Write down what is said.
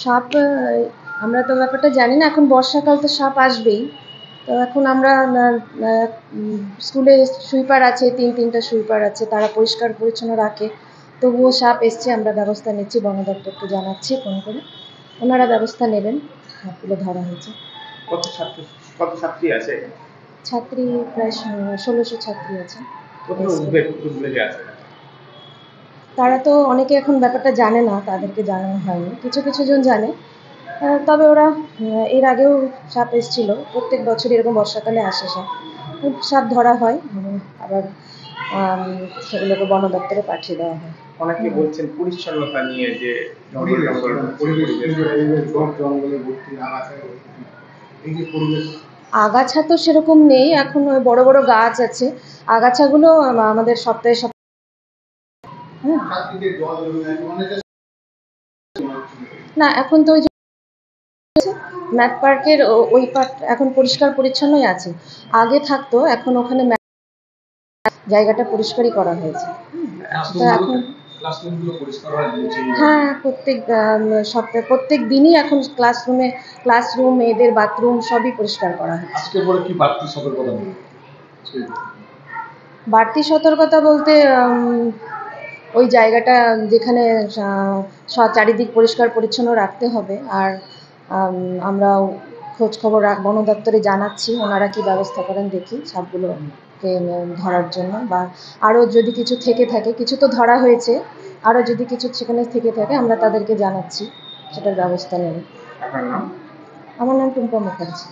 সাপ আমরা তো ব্যাপারটা জানি না, এখন বর্ষাকাল তো সাপ আসবেই। তো এখন আমরা স্কুলে সুইপার আছে, তিনটা সুইপার আছে, তারা পরিষ্কার পরিচ্ছন্ন রাখে। তবুও সাপ এসছে, আমরা ব্যবস্থা নিচ্ছি, বন দপ্তরকে জানাচ্ছি ফোন করে, ওনারা ব্যবস্থা নেবেন। সাপগুলো ধরা হয়েছে। কত ছাত্রী আছে? ছাত্রী প্রায় 1600 ছাত্রী আছে। তারা তো অনেকে এখন ব্যাপারটা জানে না, তাদেরকে জানানো হয়নি, কিছু জন জানে। তবে ওরা এর আগেও সাপ এসেছিল, প্রত্যেক বছর এরকম বর্ষাকালে আসে সাপ ধরা হয়, আবার সেগুলোকে বন দপ্তরে পাঠিয়ে দেওয়া হয়। অনেকে বলছেন পরিচ্ছন্নতা নিয়ে যে আগাছা তো সেরকম নেই, এখন বড় বড় গাছ আছে, আগাছাগুলো আমাদের সপ্তাহে না, এখন তো ওই যে ম্যাথ পার্কের ওই পার্ট এখন পরিষ্কার পরিচ্ছন্নই আছে। আগে থাকতো, এখন ওখানে জায়গাটা পরিষ্কারই করা হয়েছে। এখন হ্যাঁ, প্রত্যেক সপ্তাহে প্রত্যেক দিনই এখন ক্লাসরুম, মেয়েদের বাথরুম সবই পরিষ্কার করা হচ্ছে। আজকের পরে কি বাড়তি সতর্কতা নেই? বাড়তি সতর্কতা বলতে ওই জায়গাটা যেখানে চারিদিক পরিষ্কার পরিচ্ছন্ন রাখতে হবে। আর আমরা খোঁজ খবর বন দপ্তরে জানাচ্ছি, ওনারা কি ব্যবস্থা করেন দেখি সাপগুলোকে ধরার জন্য। বা আরও যদি কিছু থেকে থাকে, কিছু তো ধরা হয়েছে, আরও যদি কিছু সেখানে থেকে থাকে আমরা তাদেরকে জানাচ্ছি, সেটার ব্যবস্থা নেব। আপনার নাম? আমার নাম টুম্পা মুখার্জি।